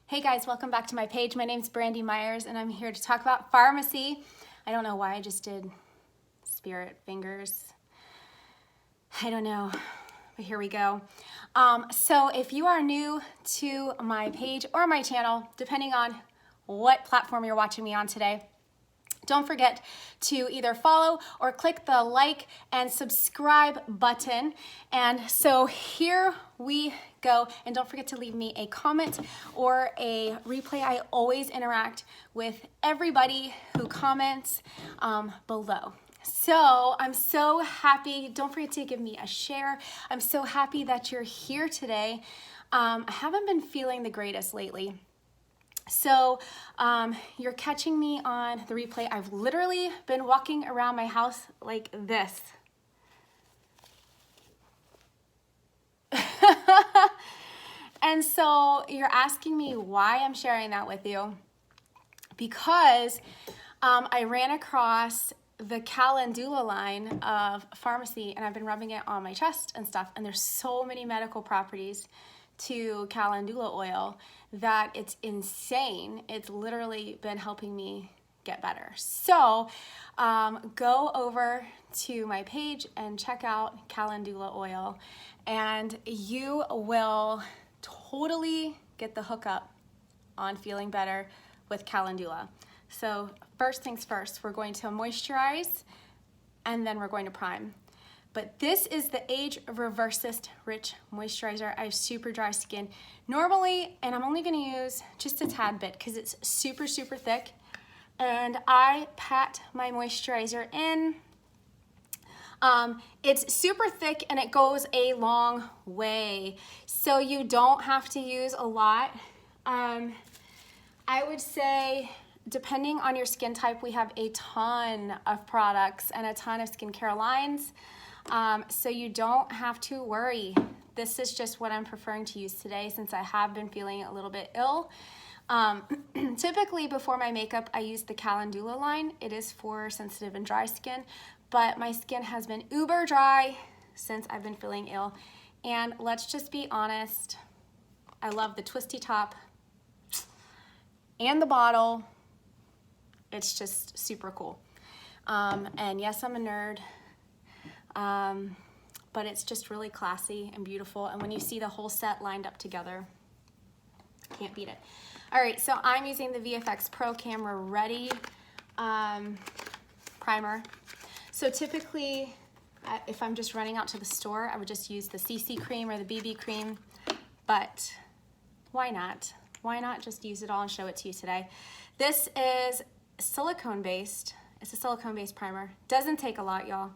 Hey guys, welcome back to my page. My name's Brandy Myers and I'm here to talk about pharmacy. I don't know why I just did spirit fingers. I don't know, but here we go. So if you are new to my page or my channel, depending on what platform you're watching me on today, don't forget to either follow or click the like and subscribe button. And so here we go. And don't forget to leave me a comment or a replay. I always interact with everybody who comments below. So I'm so happy. Don't forget to give me a share. I'm so happy that you're here today. I haven't been feeling the greatest lately. So you're catching me on the replay. I've literally been walking around my house like this. And so you're asking me why I'm sharing that with you. Because I ran across the calendula line of Farmasi and I've been rubbing it on my chest and stuff. And there's so many medical properties to calendula oil that it's insane. It's literally been helping me get better. So go over to my page and check out calendula oil and you will totally get the hookup on feeling better with calendula. So first things first, we're going to moisturize and then we're going to prime. But this is the Age Reversist Rich Moisturizer. I have super dry skin normally, and I'm only gonna use just a tad bit because it's super, super thick. And I pat my moisturizer in. It's super thick and it goes a long way. So you don't have to use a lot. I would say, depending on your skin type, we have a ton of products and a ton of skincare lines. So you don't have to worry. This is just what I'm preferring to use today since I have been feeling a little bit ill. Typically before my makeup, I use the calendula line. It is for sensitive and dry skin, but my skin has been uber dry since I've been feeling ill. And let's just be honest, I love the twisty top and the bottle. It's just super cool. And yes, I'm a nerd. But it's just really classy and beautiful. And when you see the whole set lined up together, can't beat it. All right, so I'm using the VFX Pro Camera Ready primer. So typically, if I'm just running out to the store, I would just use the CC cream or the BB cream, but why not? Why not just use it all and show it to you today? This is silicone-based. It's a silicone-based primer. Doesn't take a lot, y'all.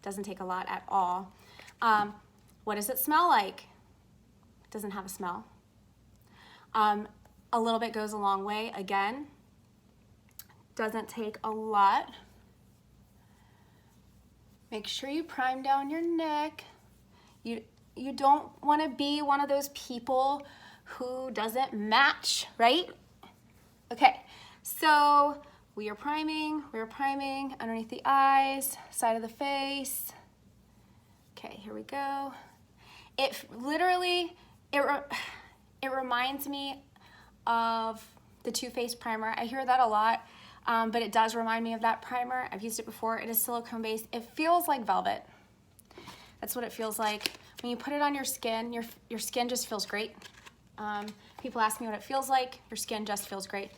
Doesn't take a lot at all. What does it smell like? It doesn't have a smell. A little bit goes a long way. Again, doesn't take a lot. Make sure you prime down your neck. You don't want to be one of those people who doesn't match, right? Okay, so we are priming underneath the eyes, side of the face. Okay, here we go. It literally, it reminds me of the Too Faced primer. I hear that a lot, but it does remind me of that primer. I've used it before. It is silicone based. It feels like velvet. That's what it feels like. When you put it on your skin, your skin just feels great. People ask me what it feels like. Your skin just feels great.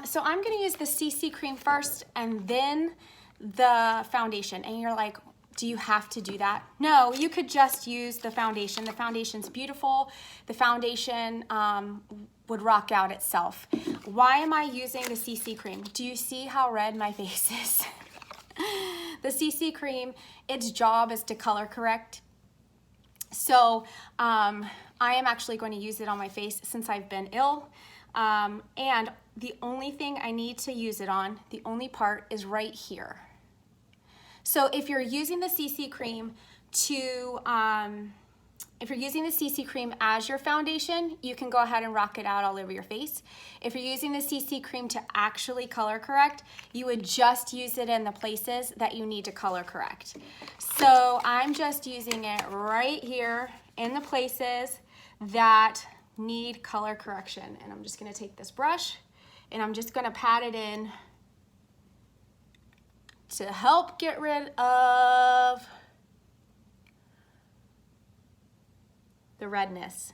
So I'm gonna use the CC cream first and then the foundation. And you're like, do you have to do that? No, you could just use the foundation. The foundation's beautiful. The foundation would rock out itself. Why am I using the CC cream? Do you see how red my face is? The CC cream, its job is to color correct. So I am actually going to use it on my face since I've been ill. And the only thing I need to use it on, the only part is right here. So if you're using the CC cream as your foundation, you can go ahead and rock it out all over your face. If you're using the CC cream to actually color correct, you would just use it in the places that you need to color correct. So I'm just using it right here in the places that need color correction. And I'm just gonna take this brush and I'm just gonna pat it in to help get rid of the redness.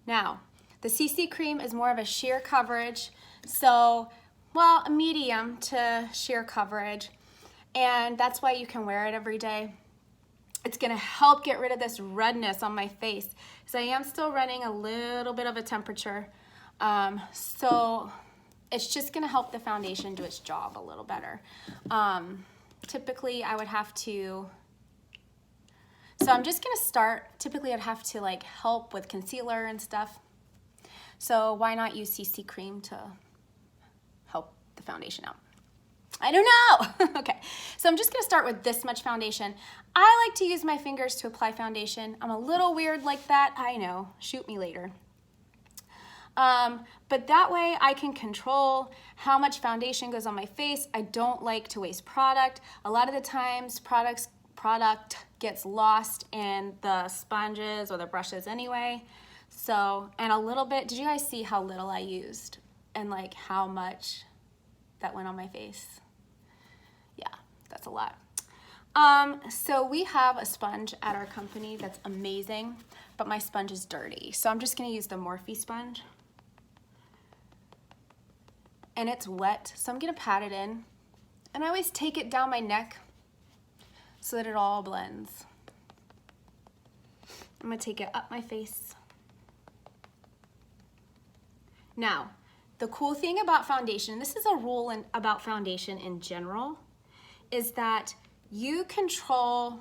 Now, the CC cream is more of a sheer coverage, so, well, a medium to sheer coverage, and that's why you can wear it every day. It's gonna help get rid of this redness on my face, because I am still running a little bit of a temperature, so it's just gonna help the foundation do its job a little better. Typically, I would have to, so I'm just gonna start, typically I'd have to like help with concealer and stuff. So why not use CC cream to help the foundation out? I don't know. Okay, so I'm just gonna start with this much foundation. I like to use my fingers to apply foundation. I'm a little weird like that, I know, shoot me later. But that way I can control how much foundation goes on my face. I don't like to waste product. A lot of the times product gets lost in the sponges or the brushes anyway. So, and a little bit, did you guys see how little I used and like how much that went on my face? Yeah, that's a lot. So we have a sponge at our company that's amazing, but my sponge is dirty. So I'm just gonna use the Morphe sponge. And it's wet, so I'm gonna pat it in. And I always take it down my neck so that it all blends. I'm gonna take it up my face. Now, the cool thing about foundation, this is a rule about foundation in general, is that you control,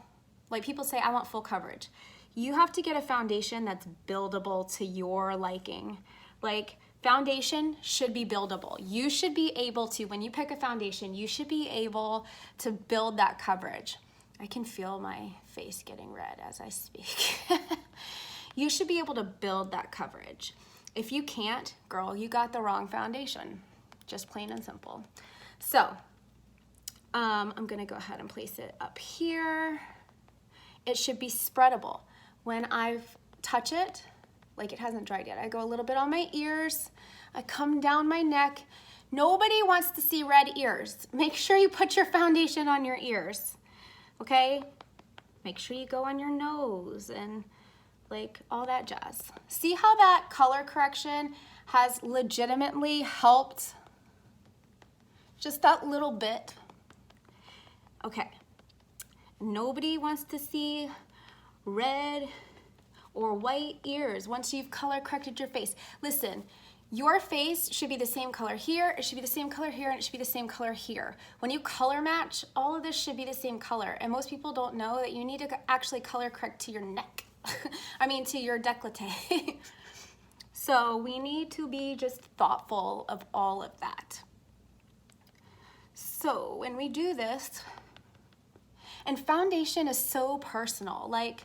like people say, I want full coverage. You have to get a foundation that's buildable to your liking. Like, foundation should be buildable. You should be able to, when you pick a foundation, you should be able to build that coverage. I can feel my face getting red as I speak. You should be able to build that coverage. If you can't, girl, you got the wrong foundation. Just plain and simple. So, I'm gonna go ahead and place it up here. It should be spreadable. When I touch it, like it hasn't dried yet, I go a little bit on my ears, I come down my neck. Nobody wants to see red ears. Make sure you put your foundation on your ears, okay? Make sure you go on your nose and like all that jazz. See how that color correction has legitimately helped just that little bit? Okay, nobody wants to see red or white ears once you've color corrected your face. Listen, your face should be the same color here, it should be the same color here, and it should be the same color here. When you color match, all of this should be the same color, and most people don't know that you need to actually color correct to your neck. I mean, to your décolleté. So we need to be just thoughtful of all of that. So when we do this, and foundation is so personal, like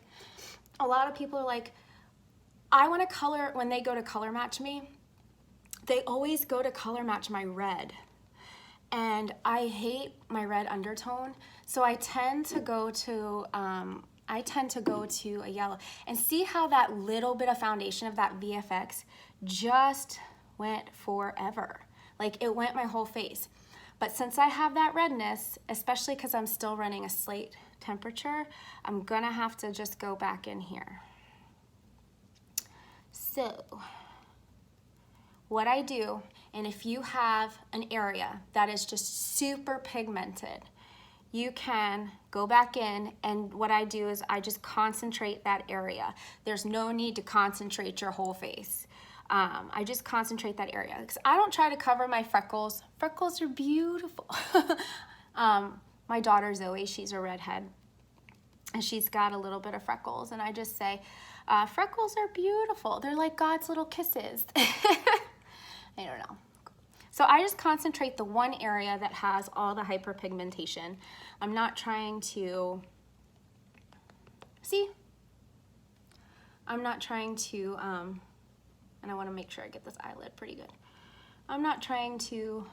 a lot of people are like, I want to color, when they go to color match me, they always go to color match my red. And I hate my red undertone, so I tend to go to a yellow. And see how that little bit of foundation of that VFX just went forever. Like it went my whole face. But since I have that redness, especially because I'm still running a slate temperature, I'm gonna have to just go back in here. So, what I do, and if you have an area that is just super pigmented, you can go back in, and what I do is I just concentrate that area. There's no need to concentrate your whole face. I just concentrate that area because I don't try to cover my freckles. Freckles are beautiful. My daughter Zoe, she's a redhead, and she's got a little bit of freckles, and I just say, freckles are beautiful. They're like God's little kisses. I don't know. So I just concentrate the one area that has all the hyperpigmentation. I'm not trying to, see? I'm not trying to, and I want to make sure I get this eyelid pretty good. I'm not trying to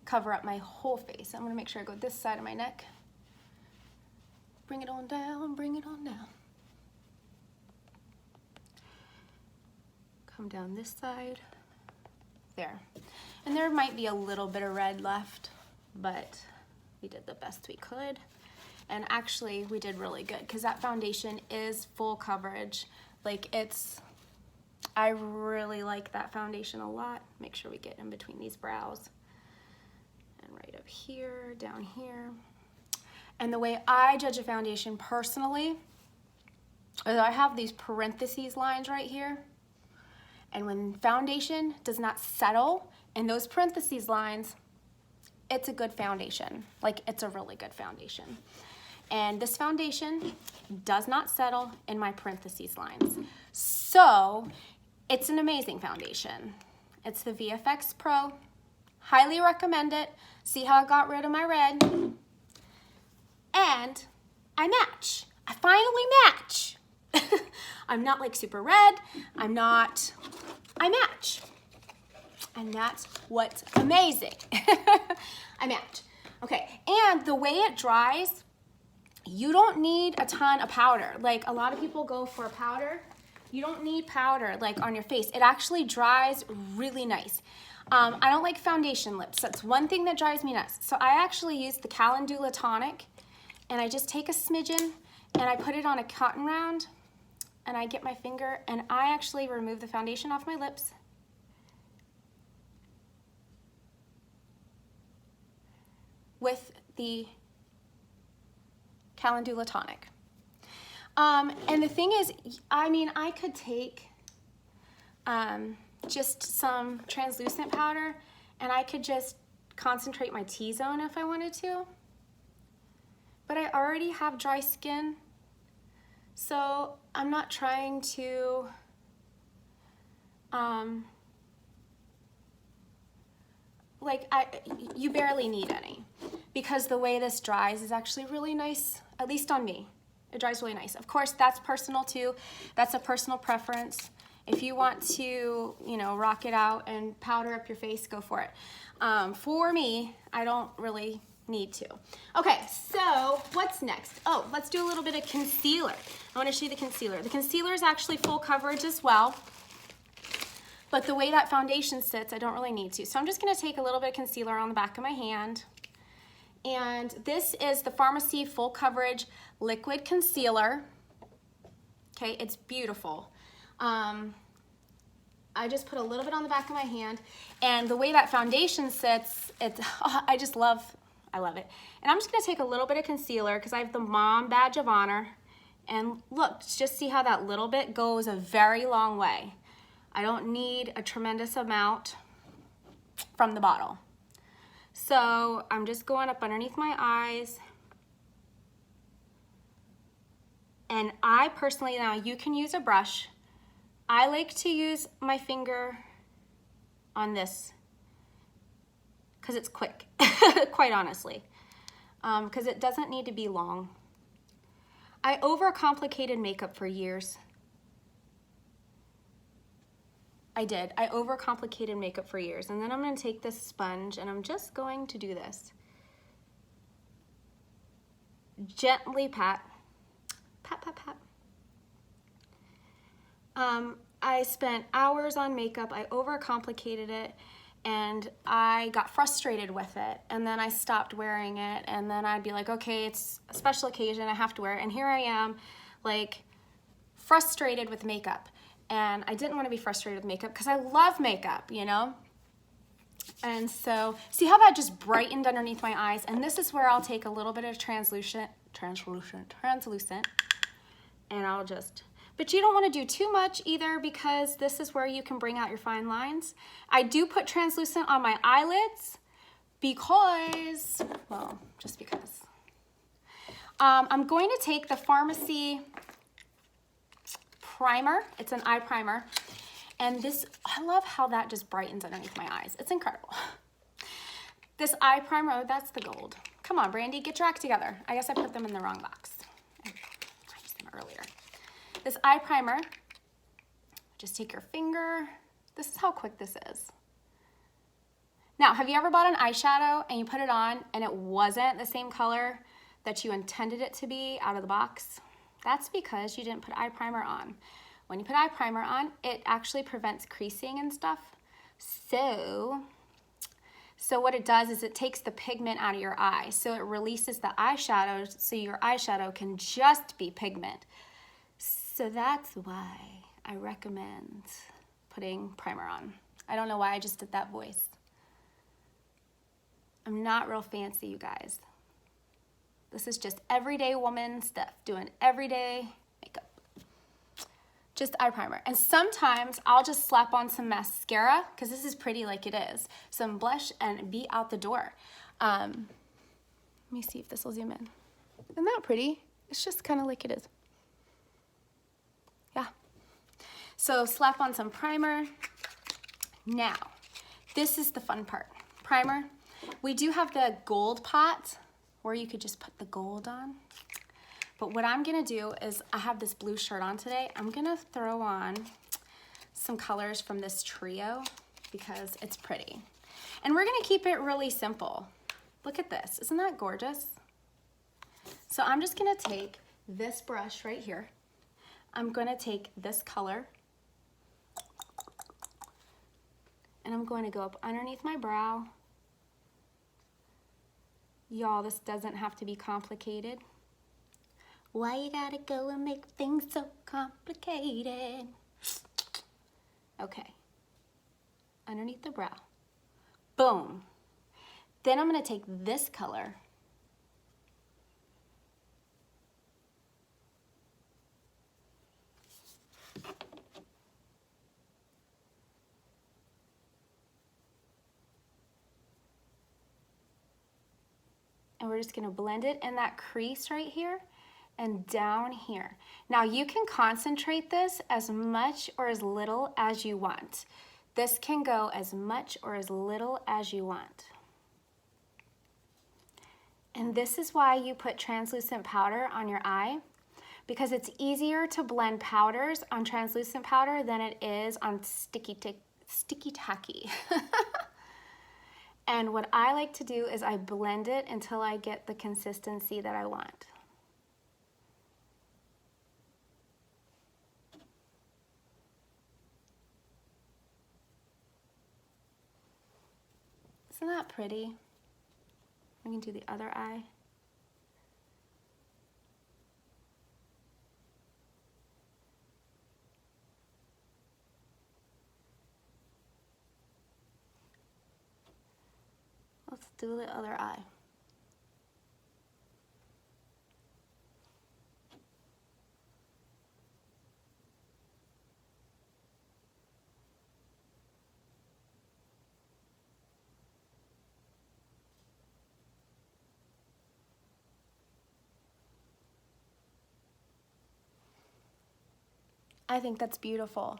cover up my whole face. I'm going to make sure I go this side of my neck. Bring it on down, bring it on down. Come down this side. There. And there might be a little bit of red left, but we did the best we could. And actually, we did really good because that foundation is full coverage. Like I really like that foundation a lot. Make sure we get in between these brows. And right up here, down here. And the way I judge a foundation personally is I have these parentheses lines right here. And when foundation does not settle in those parentheses lines, it's a good foundation. Like, it's a really good foundation. And this foundation does not settle in my parentheses lines. So it's an amazing foundation. It's the VFX Pro. Highly recommend it. See how I got rid of my red? And I match. I finally match. I'm not like super red. I match. And that's what's amazing. I match. Okay, and the way it dries, you don't need a ton of powder. Like, a lot of people go for powder. You don't need powder like on your face. It actually dries really nice. I don't like foundation lips. That's one thing that drives me nuts. So I actually use the Calendula Tonic, and I just take a smidgen and I put it on a cotton round, and I get my finger and I actually remove the foundation off my lips. With the Calendula Tonic. And the thing is, I mean, I could take just some translucent powder and I could just concentrate my T-zone if I wanted to. But I already have dry skin, so I'm not trying to you barely need any, because the way this dries is actually really nice, at least on me. It dries really nice. Of course, that's personal too. That's a personal preference. If you want to, you know, rock it out and powder up your face, go for it. For me, I don't really need to. Okay, so what's next? Oh, let's do a little bit of concealer. I want to show you the concealer. The concealer is actually full coverage as well, but the way that foundation sits, I don't really need to. So I'm just going to take a little bit of concealer on the back of my hand. And this is the Farmasi Full Coverage Liquid Concealer. Okay, it's beautiful. I just put a little bit on the back of my hand, and the way that foundation sits, I love it. And I'm just gonna take a little bit of concealer because I have the Mom Badge of Honor. And look, just see how that little bit goes a very long way. I don't need a tremendous amount from the bottle. So I'm just going up underneath my eyes. And I personally, now you can use a brush. I like to use my finger on this because it's quick, quite honestly, because it doesn't need to be long. I overcomplicated makeup for years. I did. I overcomplicated makeup for years. And then I'm going to take this sponge and I'm just going to do this. Gently pat. Pat, pat, pat. I spent hours on makeup. I overcomplicated it and I got frustrated with it. And then I stopped wearing it. And then I'd be like, okay, it's a special occasion. I have to wear it. And here I am, like, frustrated with makeup. And I didn't want to be frustrated with makeup because I love makeup, you know? And so, see how that just brightened underneath my eyes? And this is where I'll take a little bit of translucent, and I'll just, but you don't want to do too much either because this is where you can bring out your fine lines. I do put translucent on my eyelids because, well, just because. I'm going to take the Farmasi primer. It's an eye primer. And this, I love how that just brightens underneath my eyes. It's incredible. This eye primer, oh, that's the gold. Come on, Brandy, get your act together. I guess I put them in the wrong box. I used them earlier. This eye primer, just take your finger. This is how quick this is. Now, have you ever bought an eyeshadow and you put it on and it wasn't the same color that you intended it to be out of the box? That's because you didn't put eye primer on. when you put eye primer on, it actually prevents creasing and stuff. So what it does is it takes the pigment out of your eye. So it releases the eyeshadow so your eyeshadow can just be pigment. So that's why I recommend putting primer on. I don't know why I just did that voice. I'm not real fancy, you guys. This is just everyday woman stuff, doing everyday makeup. Just eye primer. And sometimes I'll just slap on some mascara, because this is pretty like it is, some blush, and be out the door. Let me see if this will zoom in. Isn't that pretty? It's just kind of like it is. Yeah. So slap on some primer. Now, this is the fun part. Primer. We do have the gold pot where you could just put the gold on. But what I'm gonna do is, I have this blue shirt on today. I'm gonna throw on some colors from this trio because it's pretty. And we're gonna keep it really simple. Look at this, isn't that gorgeous? So I'm just gonna take this brush right here. I'm gonna take this color and I'm going to go up underneath my brow. Y'all, this doesn't have to be complicated. Why you gotta go and make things so complicated? Okay, underneath the brow. Boom. Then I'm gonna take this color. And we're just gonna blend it in that crease right here and down here. Now you can concentrate this as much or as little as you want. This can go as much or as little as you want. And this is why you put translucent powder on your eye, because it's easier to blend powders on translucent powder than it is on sticky tacky. And what I like to do is I blend it until I get the consistency that I want. Isn't that pretty? We can do the other eye. Let's do the other eye. I think that's beautiful.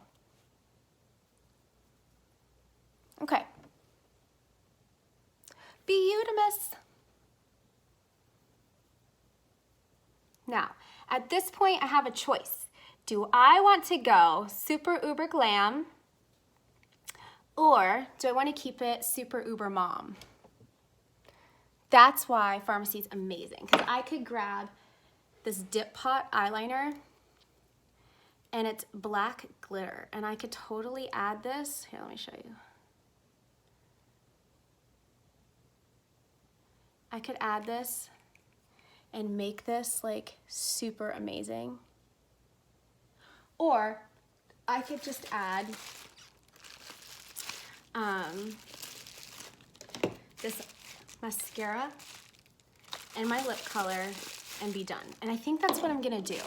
Okay. Beautimus. Now, at this point, I have a choice. Do I want to go super uber glam, or do I want to keep it super uber mom? That's why Farmasi is amazing, because I could grab this Dip Pot eyeliner, and it's black glitter, and I could totally add this. Here, let me show you. I could add this and make this like super amazing. Or I could just add this mascara and my lip color and be done. And I think that's what I'm gonna do,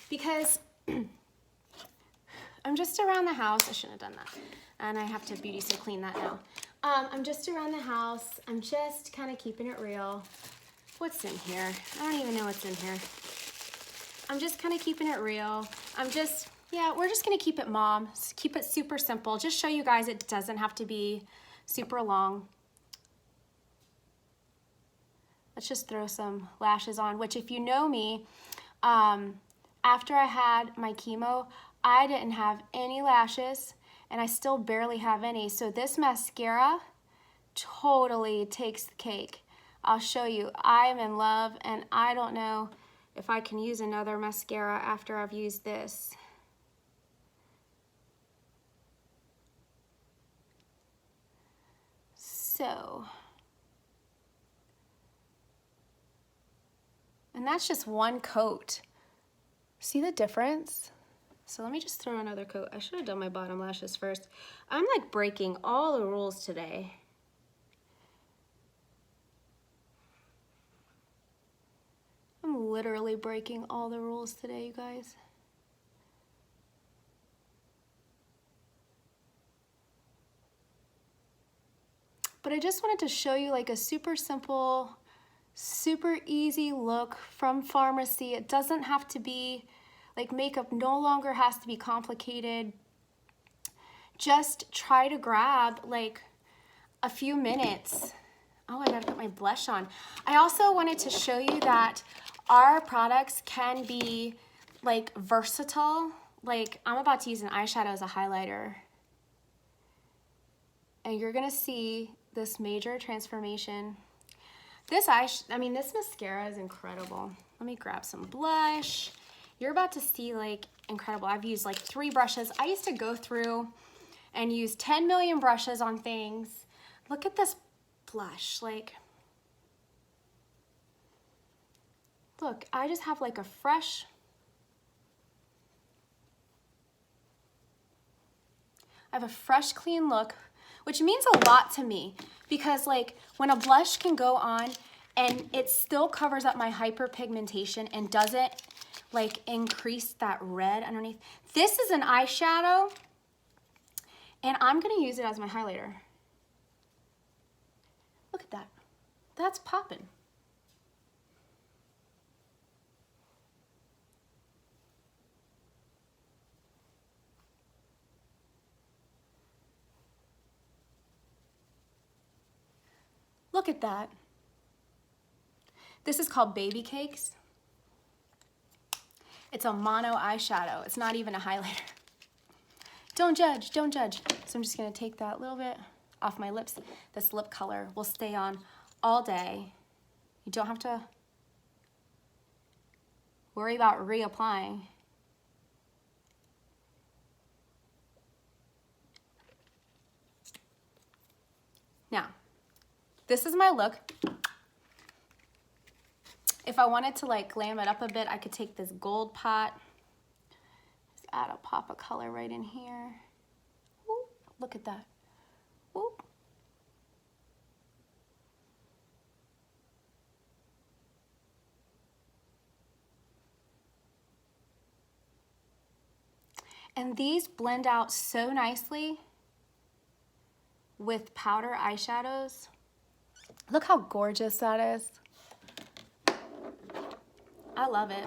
because I'm just around the house. I shouldn't have done that. And I have to beauty so clean that now. I'm just around the house. I'm just kind of keeping it real. What's in here? I don't even know what's in here. I'm just kind of keeping it real. Yeah, we're just gonna keep it mom. Keep it super simple. Just show you guys it doesn't have to be super long. Let's just throw some lashes on, which if you know me, after I had my chemo, I didn't have any lashes, and I still barely have any. So this mascara totally takes the cake. I'll show you. I'm in love, and I don't know if I can use another mascara after I've used this. so. And that's just one coat. See the difference? So let me just throw another coat. I should have done my bottom lashes first. I'm like breaking all the rules today. I'm literally breaking all the rules today, you guys. But I just wanted to show you like a super simple, super easy look from Farmasi. It doesn't have to be, like makeup no longer has to be complicated. Just try to grab like a few minutes. Oh, I gotta put my blush on. I also wanted to show you that our products can be like versatile. Like I'm about to use an eyeshadow as a highlighter. And you're gonna see this major transformation. This mascara is incredible. Let me grab some blush. You're about to see like incredible. I've used like 3 brushes. I used to go through and use 10 million brushes on things. Look at this blush, like, look, I just have like a fresh, clean look, which means a lot to me because like when a blush can go on and it still covers up my hyperpigmentation and doesn't like increase that red underneath. This is an eyeshadow and I'm gonna use it as my highlighter. Look at that, that's popping. Look at that. This is called Baby Cakes. It's a mono eyeshadow. It's not even a highlighter. Don't judge, don't judge. So I'm just gonna take that little bit off my lips. This lip color will stay on all day. You don't have to worry about reapplying. Now, this is my look. If I wanted to like glam it up a bit, I could take this gold pot, just add a pop of color right in here. Ooh, look at that. Ooh. And these blend out so nicely with powder eyeshadows. Look how gorgeous that is. I love it.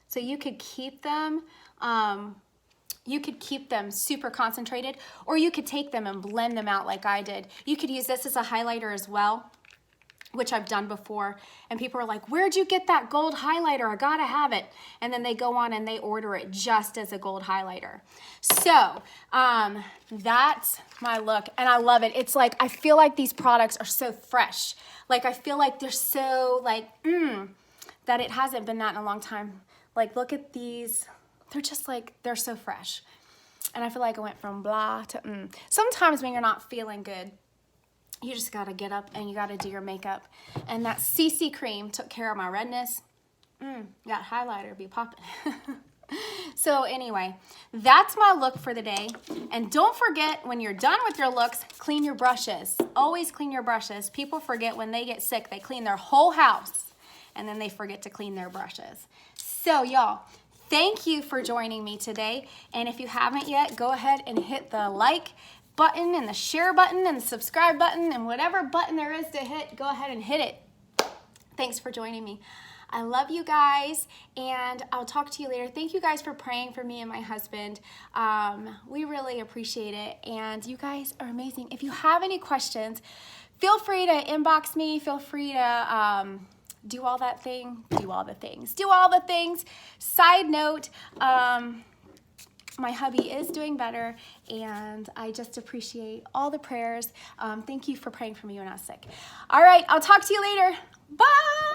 So you could keep them, super concentrated, or you could take them and blend them out like I did. You could use this as a highlighter as well, which I've done before, and people are like, where'd you get that gold highlighter? I gotta have it. And then they go on and they order it just as a gold highlighter. So that's my look, and I love it. It's like, I feel like these products are so fresh. Like, I feel like they're so like, that it hasn't been that in a long time. Like, look at these. They're just like, they're so fresh. And I feel like I went from blah to Sometimes when you're not feeling good, you just gotta get up and you gotta do your makeup. And that CC cream took care of my redness. That highlighter be popping. So anyway, that's my look for the day. And don't forget, when you're done with your looks, clean your brushes. Always clean your brushes. People forget when they get sick, they clean their whole house and then they forget to clean their brushes. So y'all, thank you for joining me today. And if you haven't yet, go ahead and hit the like button and the share button and the subscribe button and whatever button there is to hit, go ahead and hit it. Thanks for joining me. I love you guys, and I'll talk to you later. Thank you guys for praying for me and my husband. We really appreciate it, and you guys are amazing. If you have any questions, feel free to inbox me. Feel free to do all that thing. Do all the things. Do all the things. Side note, my hubby is doing better, and I just appreciate all the prayers. Thank you for praying for me when I was sick. All right, I'll talk to you later. Bye.